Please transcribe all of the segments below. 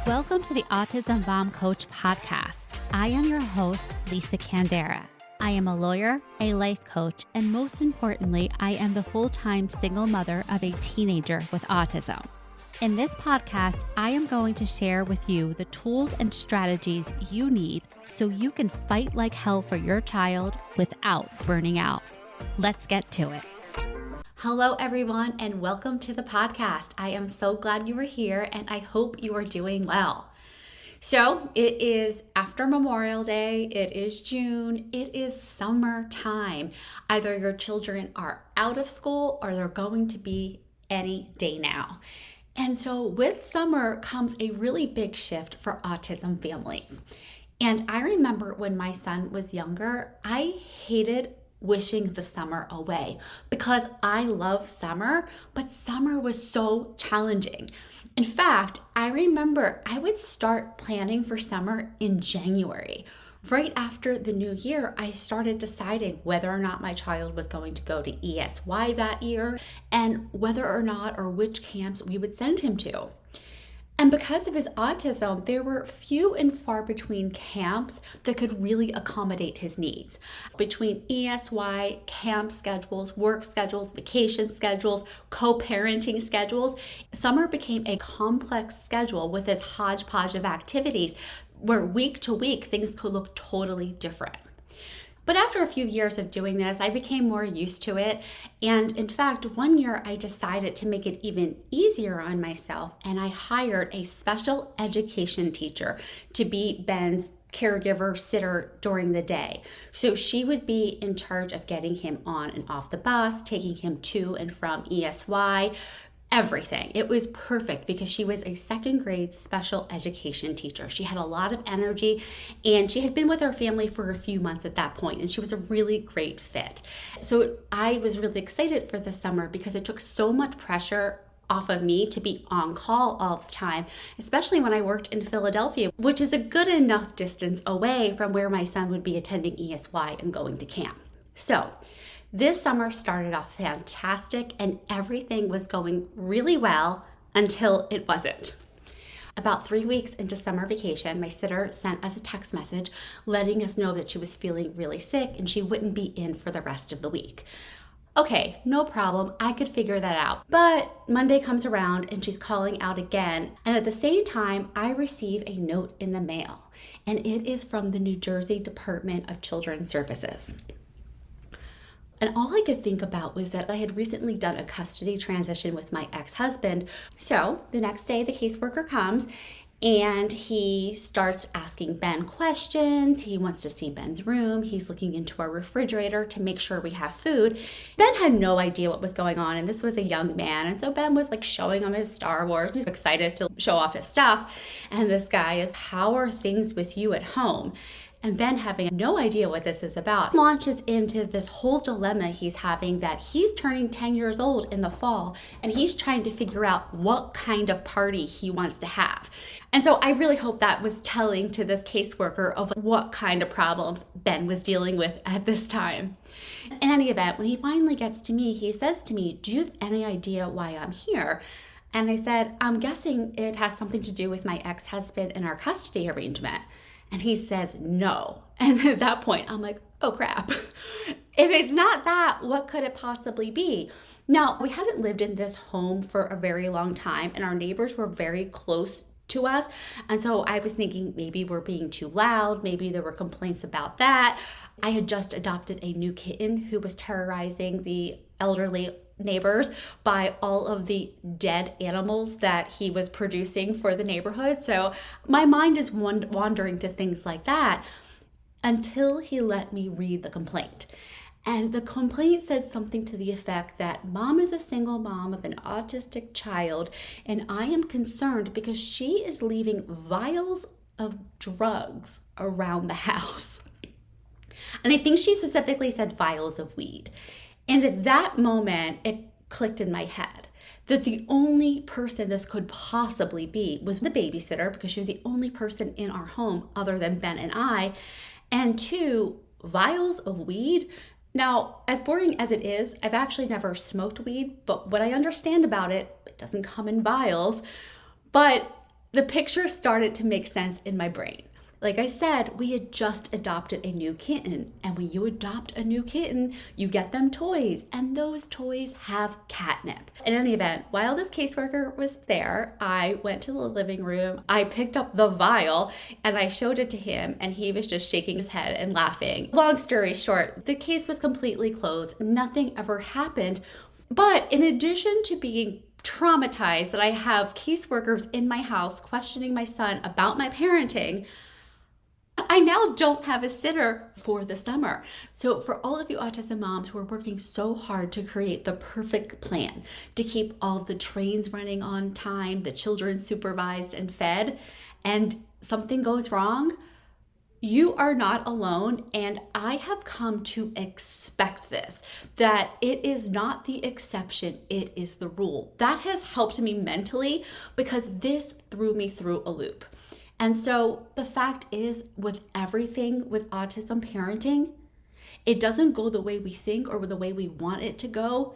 Welcome to the Autism Mom Coach podcast. I am your host, Lisa Candera. I am a lawyer, a life coach, and most importantly, I am the full-time single mother of a teenager with autism. In this podcast, I am going to share with you the tools and strategies you need so you can fight like hell for your child without burning out. Let's get to it. Hello, everyone, and welcome to the podcast. I am so glad you are here, and I hope you are doing well. So it is after Memorial Day, it is June, it is summertime. Either your children are out of school or they're going to be any day now. And so with summer comes a really big shift for autism families. And I remember when my son was younger, I hated wishing the summer away because I love summer, but summer was so challenging. In fact, I remember I would start planning for summer in January. Right after the new year, I started deciding whether or not my child was going to go to ESY that year and whether or not or which camps we would send him to. And because of his autism, there were few and far between camps that could really accommodate his needs. Between ESY, camp schedules, work schedules, vacation schedules, co-parenting schedules, summer became a complex schedule with this hodgepodge of activities where week to week things could look totally different. But after a few years of doing this, I became more used to it. And in fact, one year I decided to make it even easier on myself, and I hired a special education teacher to be Ben's caregiver sitter during the day. So she would be in charge of getting him on and off the bus, taking him to and from ESY, everything. It was perfect because she was a second grade special education teacher. She had a lot of energy and she had been with our family for a few months at that point, and she was a really great fit. So I was really excited for the summer because it took so much pressure off of me to be on call all the time, especially when I worked in Philadelphia, which is a good enough distance away from where my son would be attending ESY and going to camp. So this summer started off fantastic and everything was going really well until it wasn't. About 3 weeks into summer vacation, my sitter sent us a text message letting us know that she was feeling really sick and she wouldn't be in for the rest of the week. Okay, no problem. I could figure that out. But Monday comes around and she's calling out again. And at the same time, I receive a note in the mail, and it is from the New Jersey Department of Children's Services. And all I could think about was that I had recently done a custody transition with my ex-husband. So the next day, the caseworker comes and he starts asking Ben questions. He wants to see Ben's room. He's looking into our refrigerator to make sure we have food. Ben had no idea what was going on, and this was a young man. And so Ben was like showing him his Star Wars. He's excited to show off his stuff. And this guy is, "How are things with you at home?" And Ben, having no idea what this is about, launches into this whole dilemma he's having that he's turning 10 years old in the fall, and he's trying to figure out what kind of party he wants to have. And so I really hope that was telling to this caseworker of what kind of problems Ben was dealing with at this time. In any event, when he finally gets to me, he says to me, "Do you have any idea why I'm here?" And I said, "I'm guessing it has something to do with my ex-husband and our custody arrangement." And he says, "No." And at that point, I'm like, oh crap. If it's not that, what could it possibly be? Now, we hadn't lived in this home for a very long time, and our neighbors were very close to us. And so I was thinking maybe we're being too loud. Maybe there were complaints about that. I had just adopted a new kitten who was terrorizing the elderly neighbors by all of the dead animals that he was producing for the neighborhood. So my mind is wandering to things like that until he let me read the complaint. And the complaint said something to the effect that Mom is a single mom of an autistic child, and I am concerned because she is leaving vials of drugs around the house. And I think she specifically said vials of weed. And at that moment, it clicked in my head that the only person this could possibly be was the babysitter, because she was the only person in our home other than Ben and I. And two, vials of weed. Now, as boring as it is, I've actually never smoked weed, but what I understand about it, it doesn't come in vials. But the picture started to make sense in my brain. Like I said, we had just adopted a new kitten, and when you adopt a new kitten, you get them toys, and those toys have catnip. In any event, while this caseworker was there, I went to the living room, I picked up the vial, and I showed it to him, and he was just shaking his head and laughing. Long story short, the case was completely closed. Nothing ever happened. But in addition to being traumatized that I have caseworkers in my house questioning my son about my parenting, I now don't have a sitter for the summer. So for all of you autism moms who are working so hard to create the perfect plan, to keep all of the trains running on time, the children supervised and fed, and something goes wrong, you are not alone. And I have come to expect this, that it is not the exception, it is the rule. That has helped me mentally because this threw me through a loop. And so the fact is, with everything with autism parenting, it doesn't go the way we think or the way we want it to go,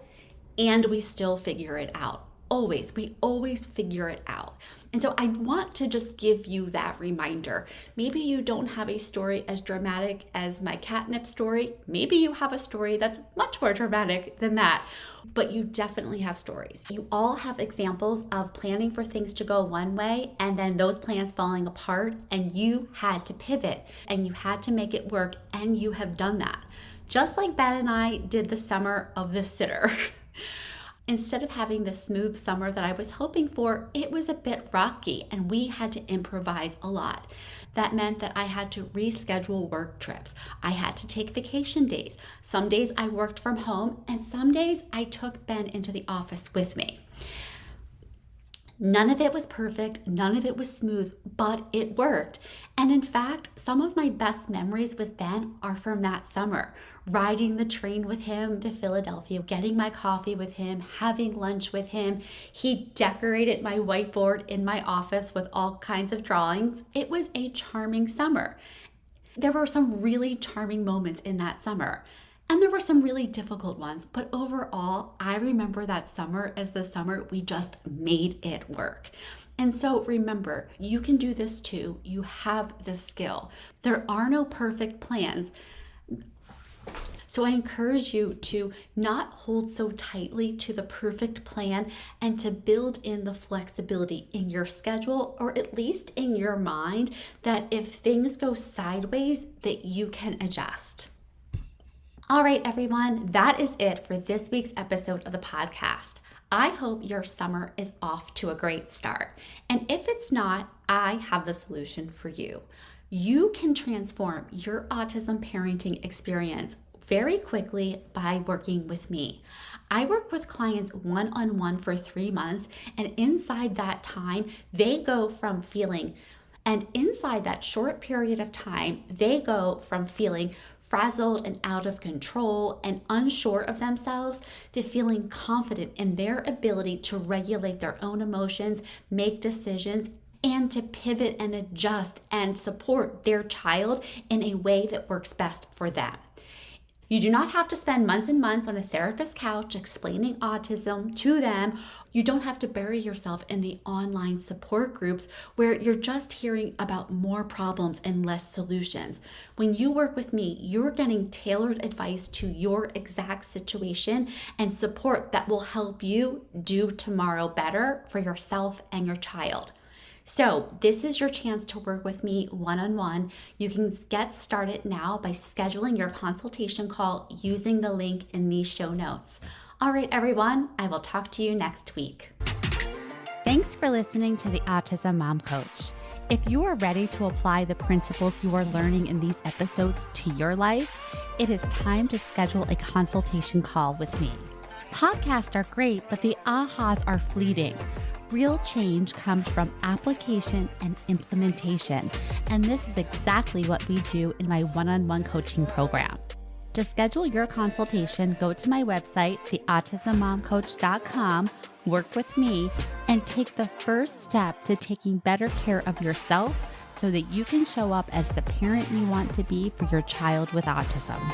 and we still figure it out. We always figure it out. And so I want to just give you that reminder. Maybe you don't have a story as dramatic as my catnip story. Maybe you have a story that's much more dramatic than that, but you definitely have stories. You all have examples of planning for things to go one way and then those plans falling apart, and you had to pivot and you had to make it work, and you have done that. Just like Ben and I did the summer of the sitter. Instead of having the smooth summer that I was hoping for, it was a bit rocky and we had to improvise a lot. That meant that I had to reschedule work trips. I had to take vacation days. Some days I worked from home, and some days I took Ben into the office with me. None of it was perfect, none of it was smooth, but it worked. And in fact, some of my best memories with Ben are from that summer. Riding the train with him to Philadelphia, getting my coffee with him, having lunch with him. He decorated my whiteboard in my office with all kinds of drawings. It was a charming summer. There were some really charming moments in that summer. And there were some really difficult ones, but overall, I remember that summer as the summer we just made it work. And so remember, you can do this too. You have the skill. There are no perfect plans. So I encourage you to not hold so tightly to the perfect plan and to build in the flexibility in your schedule, or at least in your mind, that if things go sideways, that you can adjust. All right, everyone, that is it for this week's episode of the podcast. I hope your summer is off to a great start. And if it's not, I have the solution for you. You can transform your autism parenting experience very quickly by working with me. I work with clients one-on-one for 3 months, and inside that time, they go from feeling, and inside that short period of time, they go from feeling frazzled and out of control and unsure of themselves to feeling confident in their ability to regulate their own emotions, make decisions, and to pivot and adjust and support their child in a way that works best for them. You do not have to spend months and months on a therapist's couch explaining autism to them. You don't have to bury yourself in the online support groups where you're just hearing about more problems and less solutions. When you work with me, you're getting tailored advice to your exact situation and support that will help you do tomorrow better for yourself and your child. So this is your chance to work with me one-on-one. You can get started now by scheduling your consultation call using the link in these show notes. All right, everyone, I will talk to you next week. Thanks for listening to the Autism Mom Coach. If you are ready to apply the principles you are learning in these episodes to your life, it is time to schedule a consultation call with me. Podcasts are great, but the ahas are fleeting. Real change comes from application and implementation, and this is exactly what we do in my one-on-one coaching program. To schedule your consultation, go to my website, theautismmomcoach.com, work with me, and take the first step to taking better care of yourself so that you can show up as the parent you want to be for your child with autism.